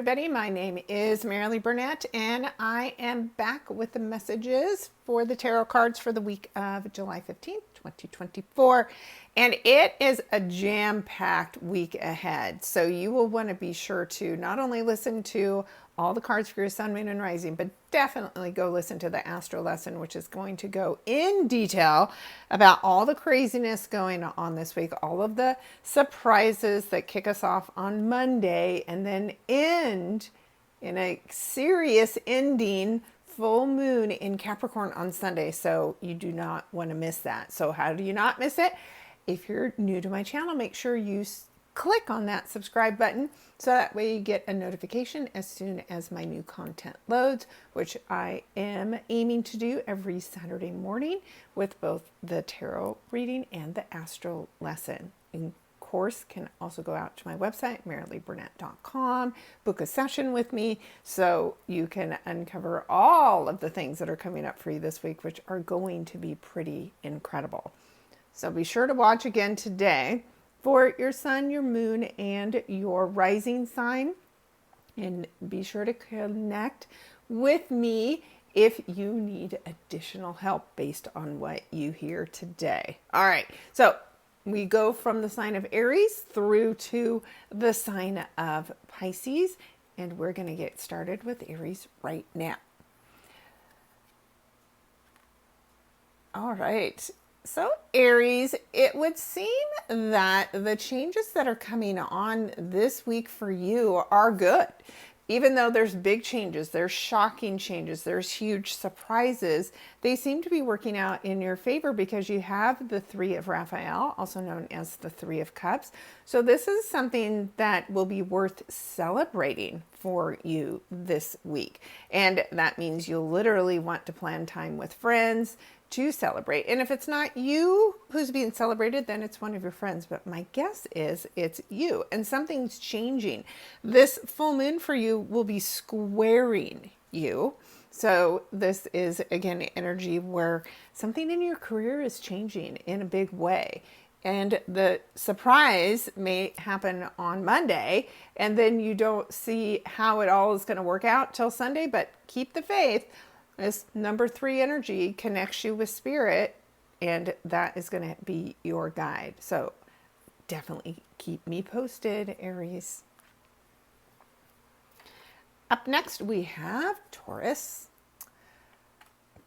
everybody. My name is Marilee Burnett, and I am back with the messages for the tarot cards for the week of July 15th, 2024. And it is a jam-packed week ahead. So you will want to be sure to not only listen to all the cards for your sun, moon, and rising, but definitely go listen to the Astro lesson, which is going to go in detail about all the craziness going on this week, all of the surprises that kick us off on Monday, and then end in a serious ending full moon in Capricorn on Sunday. So you do not want to miss that. So how do you not miss it? If you're new to my channel, make sure you click on that subscribe button so that way you get a notification as soon as my new content loads, which I am aiming to do every Saturday morning with both the tarot reading and the astro lesson. Of course, can also go out to my website, marileeburnett.com, book a session with me so you can uncover all of the things that are coming up for you this week, which are going to be pretty incredible. So be sure to watch again today for your sun, your moon, and your rising sign. And be sure to connect with me if you need additional help based on what you hear today. All right, so we go from the sign of Aries through to the sign of Pisces, and we're going to get started with Aries right now. All right. So Aries, it would seem that the changes that are coming on this week for you are good. Even though there's big changes, there's shocking changes, there's huge surprises, they seem to be working out in your favor because you have the Three of Raphael, also known as the Three of Cups. So this is something that will be worth celebrating for you this week. And that means you'll literally want to plan time with friends to celebrate. And if it's not you who's being celebrated, then it's one of your friends. But my guess is it's you, and something's changing. This full moon for you will be squaring you. So this is, again, energy where something in your career is changing in a big way. And the surprise may happen on Monday, and then you don't see how it all is going to work out till Sunday, but keep the faith. This number 3 energy connects you with spirit, and that is going to be your guide. So definitely keep me posted, Aries. Up next, we have Taurus.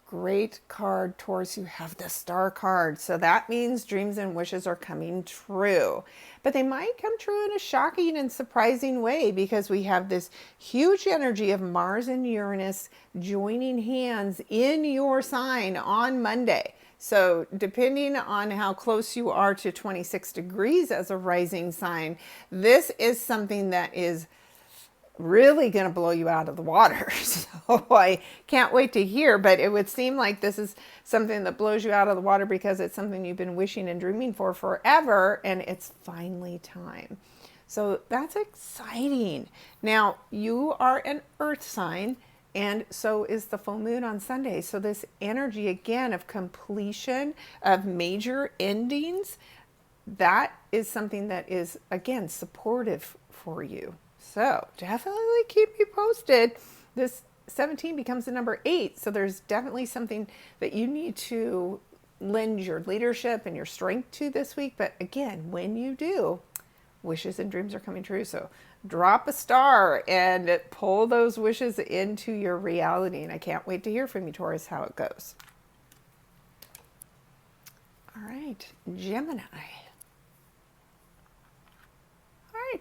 Great card, Taurus. You have the Star card. So that means dreams and wishes are coming true. But they might come true in a shocking and surprising way because we have this huge energy of Mars and Uranus joining hands in your sign on Monday. So depending on how close you are to 26 degrees as a rising sign, this is something that is really going to blow you out of the water. So I can't wait to hear, but it would seem like this is something that blows you out of the water because it's something you've been wishing and dreaming for forever, and it's finally time. So that's exciting. Now, you are an earth sign, and so is the full moon on Sunday. So this energy, again, of completion, of major endings, that is something that is, again, supportive for you. So definitely keep you posted. This 17 becomes the number 8. So there's definitely something that you need to lend your leadership and your strength to this week. But again, when you do, wishes and dreams are coming true. So drop a star and pull those wishes into your reality. And I can't wait to hear from you, Taurus, how it goes. All right, Gemini.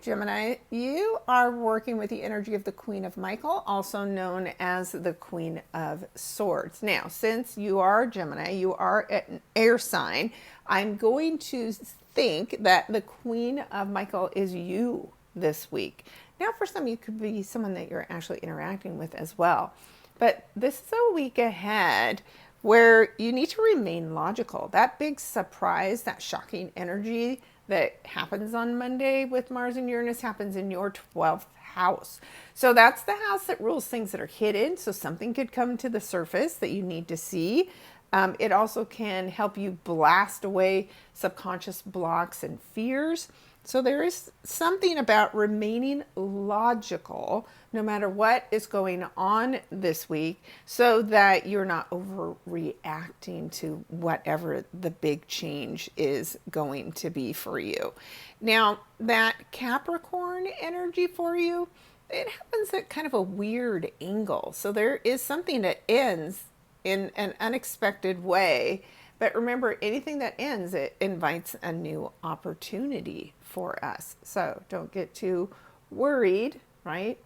Gemini, you are working with the energy of the Queen of Michael, also known as the Queen of Swords. Now, since you are Gemini, you are an air sign, I'm going to think that the Queen of Michael is you this week. Now, for some, you could be someone that you're actually interacting with as well. But this is a week ahead where you need to remain logical. That big surprise, that shocking energy that happens on Monday with Mars and Uranus happens in your 12th house. So that's the house that rules things that are hidden. So something could come to the surface that you need to see. It also can help you blast away subconscious blocks and fears. So there is something about remaining logical no matter what is going on this week so that you're not overreacting to whatever the big change is going to be for you. Now, that Capricorn energy for you, it happens at kind of a weird angle. So there is something that ends in an unexpected way. But remember, anything that ends, it invites a new opportunity for us. So don't get too worried, right?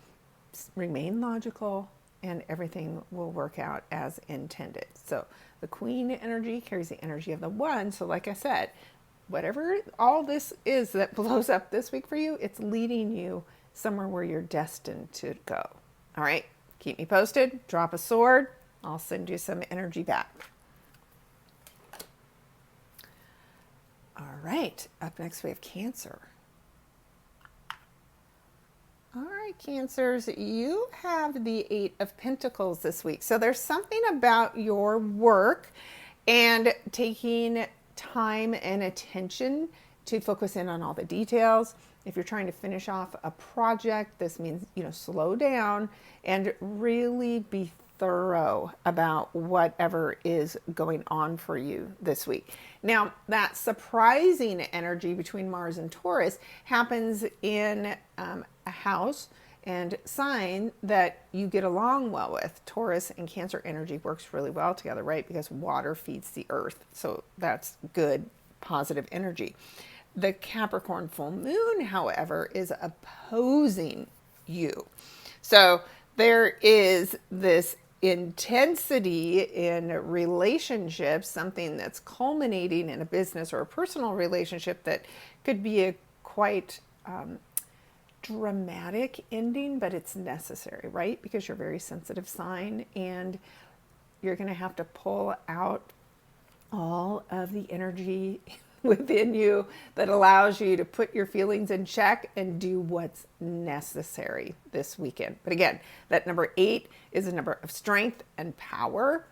Remain logical and everything will work out as intended. So the Queen energy carries the energy of the One. So like I said, whatever all this is that blows up this week for you, it's leading you somewhere where you're destined to go. All right, keep me posted. Drop a sword. I'll send you some energy back. All right, up next we have Cancer. All right, Cancers, you have the Eight of Pentacles this week. So there's something about your work and taking time and attention to focus in on all the details. If you're trying to finish off a project, this means, slow down and really be thorough about whatever is going on for you this week. Now, that surprising energy between Mars and Taurus happens in a house and sign that you get along well with. Taurus and Cancer energy works really well together, right? Because water feeds the earth. So that's good, positive energy. The Capricorn full moon, however, is opposing you. So there is this intensity in relationships, something that's culminating in a business or a personal relationship that could be a quite dramatic ending, but it's necessary, right? Because you're a very sensitive sign and you're going to have to pull out all of the energy within you that allows you to put your feelings in check and do what's necessary this weekend. But again, that number 8 is a number of strength and power.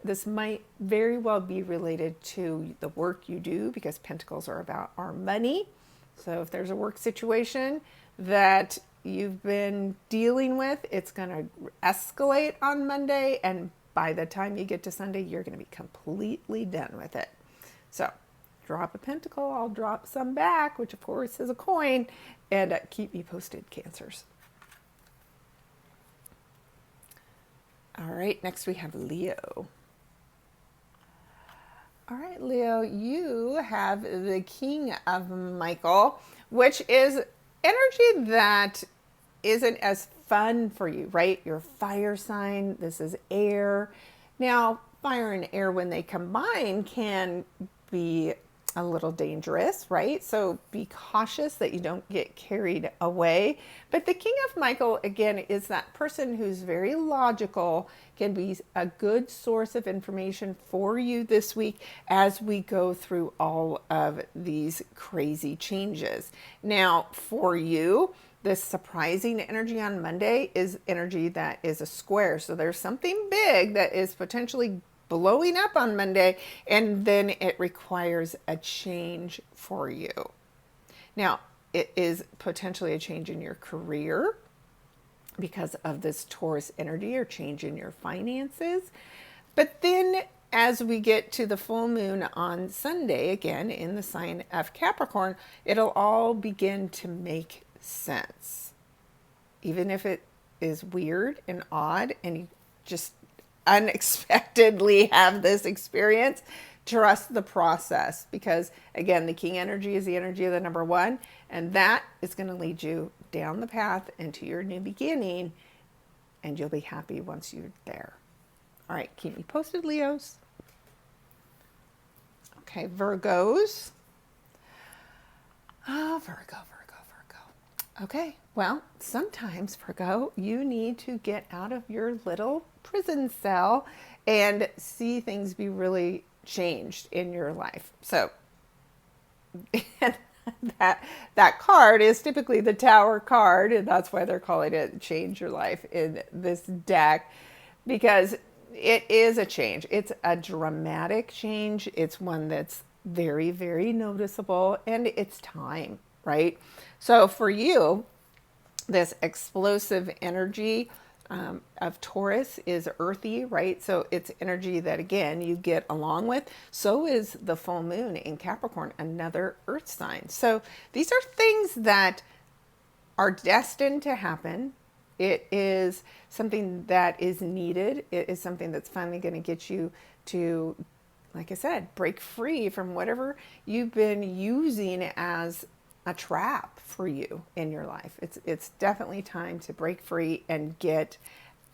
This might very well be related to the work you do because Pentacles are about our money. So if there's a work situation that you've been dealing with, it's going to escalate on Monday. And by the time you get to Sunday, you're going to be completely done with it. So drop a pentacle, I'll drop some back, which of course is a coin, and keep me posted, Cancers. All right, next we have Leo. All right, Leo, you have the King of Michael, which is energy that isn't as fun for you, right? You're a fire sign, this is air. Now, fire and air, when they combine, can be a little dangerous, right? So be cautious that you don't get carried away. But the King of Michael, again, is that person who's very logical, can be a good source of information for you this week as we go through all of these crazy changes. Now, for you, this surprising energy on Monday is energy that is a square. So there's something big that is potentially blowing up on Monday, and then it requires a change for you. Now, it is potentially a change in your career because of this Taurus energy, or change in your finances. But then as we get to the full moon on Sunday, again in the sign of Capricorn, it'll all begin to make sense. Even if it is weird and odd and you just unexpectedly have this experience, trust the process, because again, the King energy is the energy of the number 1, and that is going to lead you down the path into your new beginning, and you'll be happy once you're there. All right, keep me posted, Leos. Okay, Virgos. Oh, Virgo. Okay, well, sometimes, Virgo, you need to get out of your little prison cell and see things be really changed in your life. So that card is typically the Tower card, and that's why they're calling it Change Your Life in this deck, because it is a change. It's a dramatic change. It's one that's very, very noticeable, and it's time, right? So for you, this explosive energy of Taurus is earthy, right? So it's energy that, again, you get along with. So is the full moon in Capricorn, another earth sign. So these are things that are destined to happen. It is something that is needed. It is something that's finally going to get you to, like I said, break free from whatever you've been using as a trap for you in your life. It's definitely time to break free and get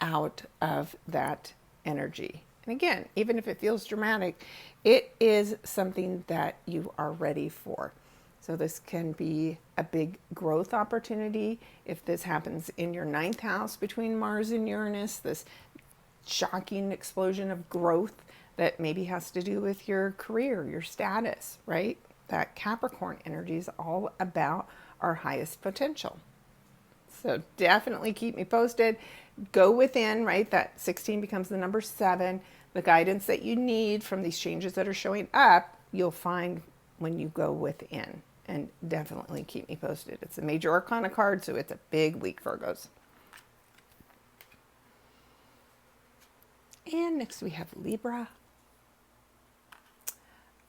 out of that energy. And again, even if it feels dramatic, it is something that you are ready for. So this can be a big growth opportunity if this happens in your ninth house between Mars and Uranus, this shocking explosion of growth that maybe has to do with your career, your status, right? That Capricorn energy is all about our highest potential. So definitely keep me posted. Go within, right? That 16 becomes the number 7. The guidance that you need from these changes that are showing up, you'll find when you go within. And definitely keep me posted. It's a major arcana card, so it's a big week, Virgos. And next we have Libra.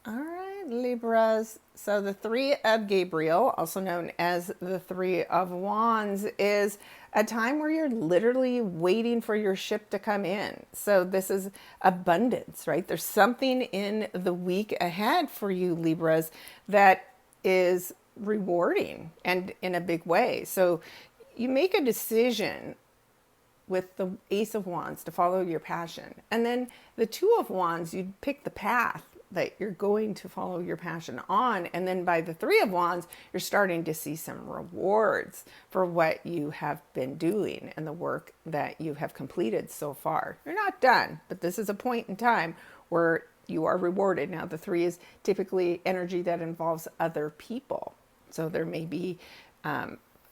All right, Libras. So the 3 of Gabriel, also known as the 3 of Wands, is a time where you're literally waiting for your ship to come in. So this is abundance, right? There's something in the week ahead for you, Libras, that is rewarding and in a big way. So you make a decision with the Ace of Wands to follow your passion. And then the 2 of Wands, you pick the path that you're going to follow your passion on. And then by the 3 of Wands, you're starting to see some rewards for what you have been doing and the work that you have completed so far. You're not done, but this is a point in time where you are rewarded. Now, the 3 is typically energy that involves other people. So there may be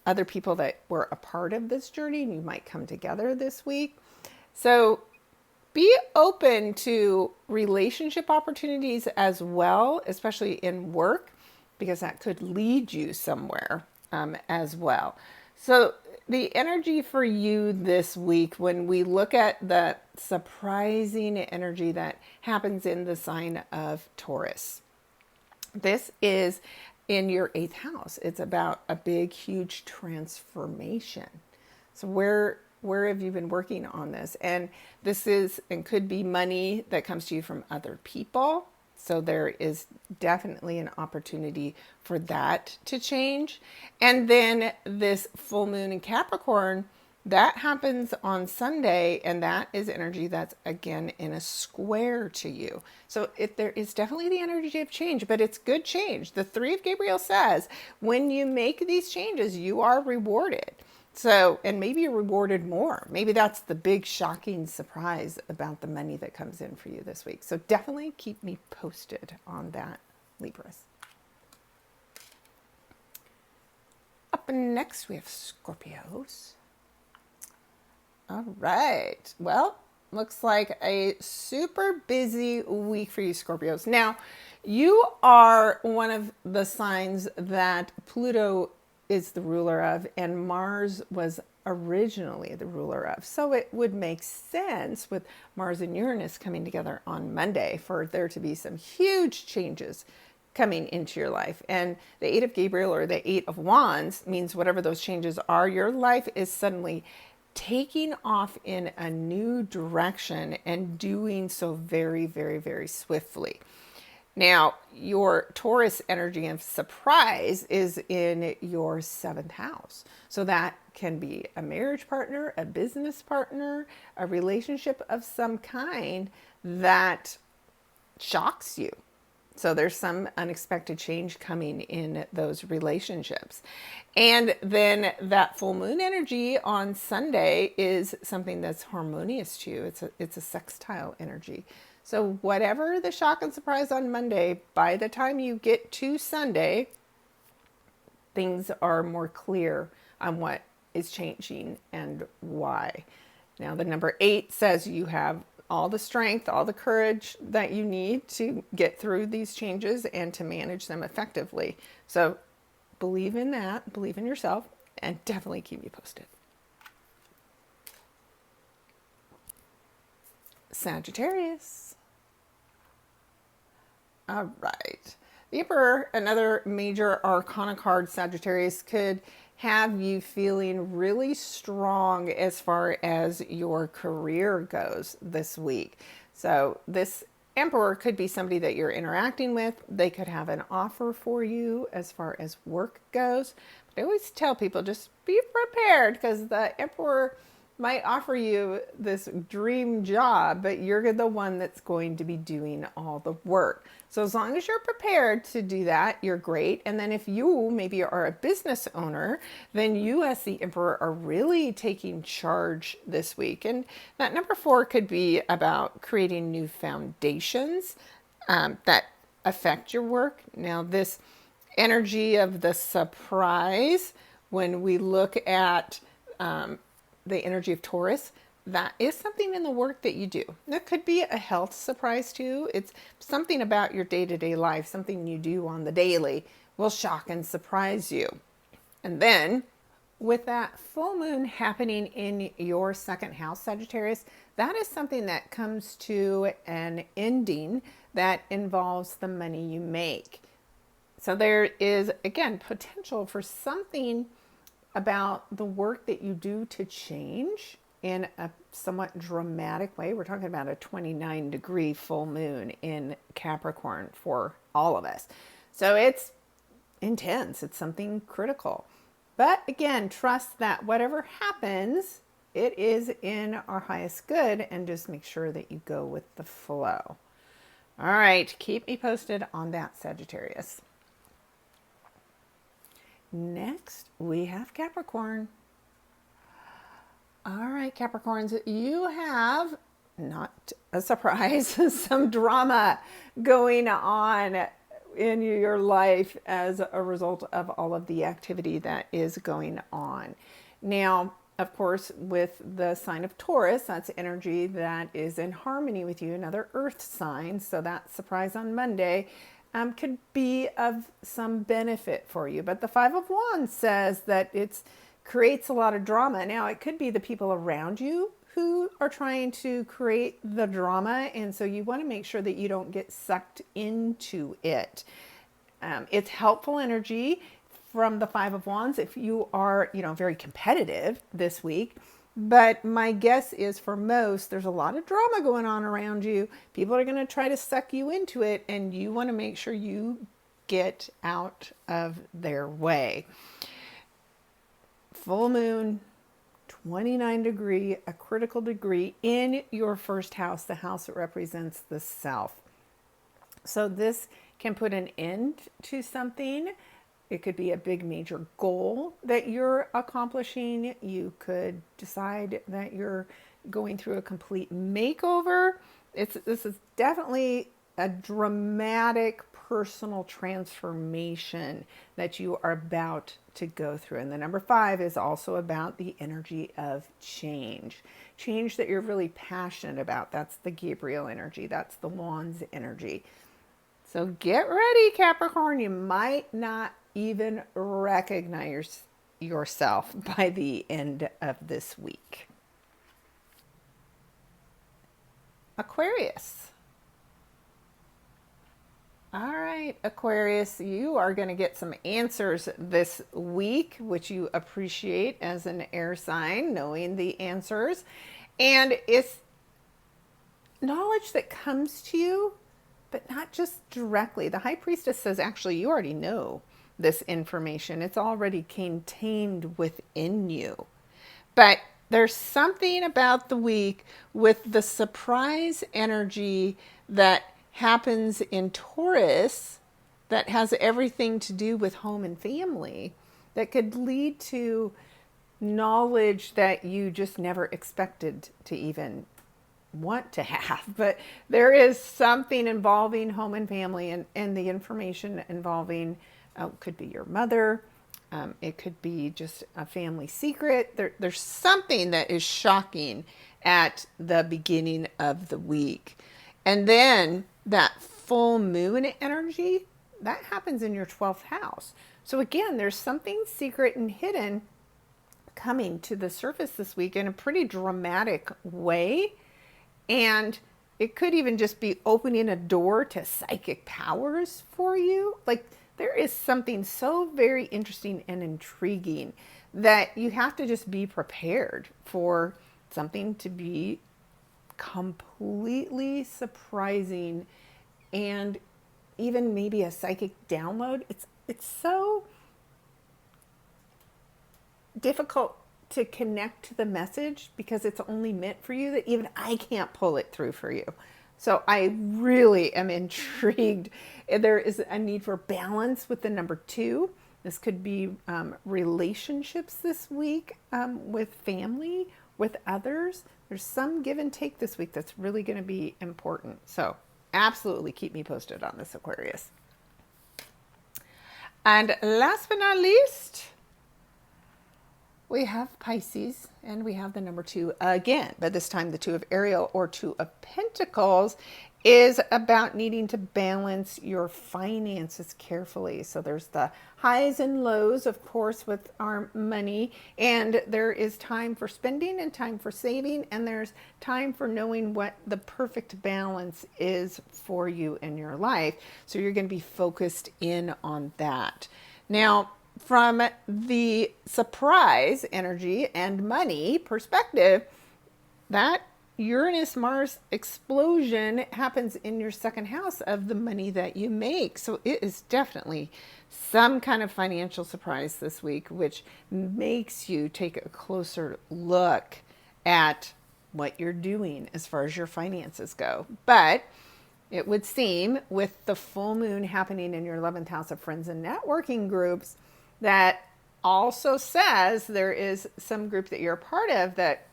other people that were a part of this journey, and you might come together this week. So be open to relationship opportunities as well, especially in work, because that could lead you somewhere as well. So the energy for you this week, when we look at the surprising energy that happens in the sign of Taurus, this is in your 8th house. It's about a big, huge transformation. So where have you been working on this? And this is and could be money that comes to you from other people. So there is definitely an opportunity for that to change. And then this full moon in Capricorn, that happens on Sunday, and that is energy that's again in a square to you. So there is definitely the energy of change, but it's good change. The 3 of Gabriel says when you make these changes, you are rewarded. So, and maybe you're rewarded more. Maybe that's the big shocking surprise about the money that comes in for you this week. So definitely keep me posted on that, Libras. Up next, we have Scorpios. All right. Well, looks like a super busy week for you, Scorpios. Now, you are one of the signs that Pluto is the ruler of, and Mars was originally the ruler of. So it would make sense with Mars and Uranus coming together on Monday for there to be some huge changes coming into your life. And the 8 of Gabriel, or the 8 of Wands, means whatever those changes are, your life is suddenly taking off in a new direction and doing so very, very, very swiftly. Now, your Taurus energy of surprise is in your 7th house. So that can be a marriage partner, a business partner, a relationship of some kind that shocks you. So there's some unexpected change coming in those relationships. And then that full moon energy on Sunday is something that's harmonious to you. It's a sextile energy. So whatever the shock and surprise on Monday, by the time you get to Sunday, things are more clear on what is changing and why. Now, the number 8 says you have all the strength, all the courage that you need to get through these changes and to manage them effectively. So believe in that, believe in yourself, and definitely keep me posted. Sagittarius. All right. The Emperor, another major arcana card, Sagittarius, could have you feeling really strong as far as your career goes this week. So this Emperor could be somebody that you're interacting with. They could have an offer for you as far as work goes. But I always tell people, just be prepared, because the Emperor might offer you this dream job, but you're the one that's going to be doing all the work. So as long as you're prepared to do that, you're great. And then if you maybe are a business owner, then you as the Emperor are really taking charge this week. And that number 4 could be about creating new foundations that affect your work. Now, this energy of the surprise, when we look at the energy of Taurus, that is something in the work that you do. That could be a health surprise too. It's something about your day-to-day life, something you do on the daily will shock and surprise you. And then with that full moon happening in your second house, Sagittarius, that is something that comes to an ending that involves the money you make. So there is, again, potential for something about the work that you do to change in a somewhat dramatic way. We're talking about a 29-degree full moon in Capricorn for all of us. So it's intense. It's something critical. But again, trust that whatever happens, it is in our highest good, and just make sure that you go with the flow. All right, keep me posted on that, Sagittarius. Next, we have Capricorn. All right, Capricorns, you have, not a surprise, some drama going on in your life as a result of all of the activity that is going on. Now, of course, with the sign of Taurus, that's energy that is in harmony with you, another earth sign. So that surprise on Monday could be of some benefit for you. But the Five of Wands says that it creates a lot of drama. Now, it could be the people around you who are trying to create the drama, and so you want to make sure that you don't get sucked into it. It's helpful energy from the Five of Wands if you are, very competitive this week. But my guess is for most, there's a lot of drama going on around you. People are going to try to suck you into it, and you want to make sure you get out of their way. Full moon, 29-degree, a critical degree in your first house, the house that represents the self. So this can put an end to something. It could be a big major goal that you're accomplishing. You could decide that you're going through a complete makeover. This is definitely a dramatic personal transformation that you are about to go through. And the number 5 is also about the energy of change that you're really passionate about. That's the Gabriel energy. That's the Wands energy. So get ready, Capricorn. You might not even recognize yourself by the end of this week. Aquarius. All right, Aquarius, you are going to get some answers this week, which you appreciate as an air sign, knowing the answers. And it's knowledge that comes to you, but not just directly. The High Priestess says, actually, you already know this information. It's already contained within you. But there's something about the week with the surprise energy that happens in Taurus that has everything to do with home and family that could lead to knowledge that you just never expected to even want to have. But there is something involving home and family, and the information involving could be your mother. It could be just a family secret. There's something that is shocking at the beginning of the week. And then that full moon energy, that happens in your 12th house. So again, there's something secret and hidden coming to the surface this week in a pretty dramatic way. And it could even just be opening a door to psychic powers for you. Like, there is something so very interesting and intriguing that you have to just be prepared for something to be completely surprising, and even maybe a psychic download. It's so difficult to connect to the message because it's only meant for you that even I can't pull it through for you. So I really am intrigued. There is a need for balance with the number 2. This could be relationships this week, with family, with others. There's some give and take this week that's really going to be important. So absolutely keep me posted on this, Aquarius. And last but not least, we have Pisces, and we have the number 2 again, but this time the 2 of Ariel, or 2 of Pentacles, is about needing to balance your finances carefully. So there's the highs and lows, of course, with our money, and there is time for spending and time for saving, and there's time for knowing what the perfect balance is for you in your life. So you're going to be focused in on that. Now, from the surprise energy and money perspective, that Uranus-Mars explosion happens in your second house of the money that you make. So it is definitely some kind of financial surprise this week, which makes you take a closer look at what you're doing as far as your finances go. But it would seem, with the full moon happening in your 11th house of friends and networking groups, that also says there is some group that you're a part of that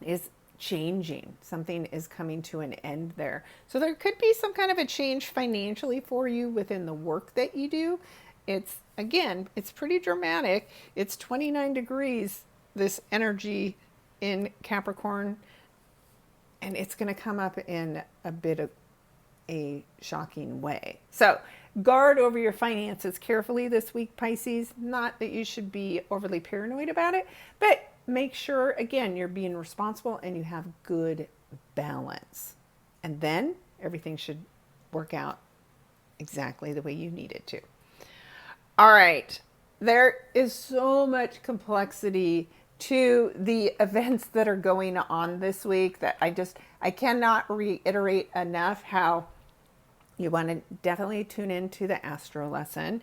is changing. Something is coming to an end there. So there could be some kind of a change financially for you within the work that you do. It's, again, it's pretty dramatic. It's 29 degrees, this energy in Capricorn, and it's going to come up in a bit of a shocking way. So guard over your finances carefully this week, Pisces. Not that you should be overly paranoid about it, but make sure, again, you're being responsible and you have good balance. And then everything should work out exactly the way you need it to. All right. There is so much complexity to the events that are going on this week that I cannot reiterate enough how you want to definitely tune into the Astro lesson.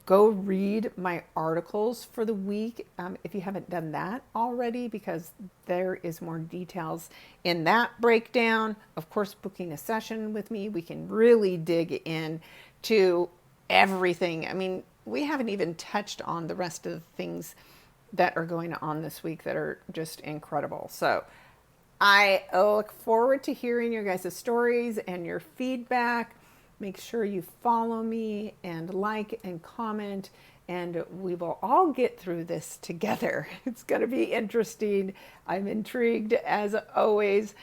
Go read my articles for the week if you haven't done that already, because there is more details in that breakdown. Of course, booking a session with me, we can really dig in to everything. I mean, we haven't even touched on the rest of the things that are going on this week that are just incredible. So I look forward to hearing your guys' stories and your feedback. Make sure you follow me and like and comment, and we will all get through this together. It's going to be interesting. I'm intrigued, as always,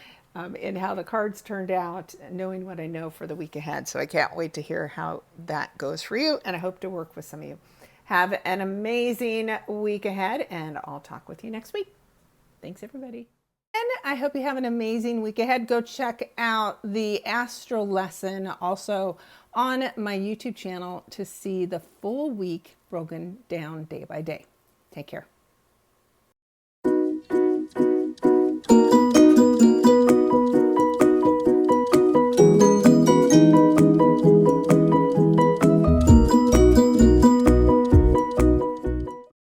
in how the cards turned out, knowing what I know for the week ahead. So I can't wait to hear how that goes for you, and I hope to work with some of you. Have an amazing week ahead, and I'll talk with you next week. Thanks, everybody. And I hope you have an amazing week ahead. Go check out the Astro lesson also on my YouTube channel to see the full week broken down day by day. Take care.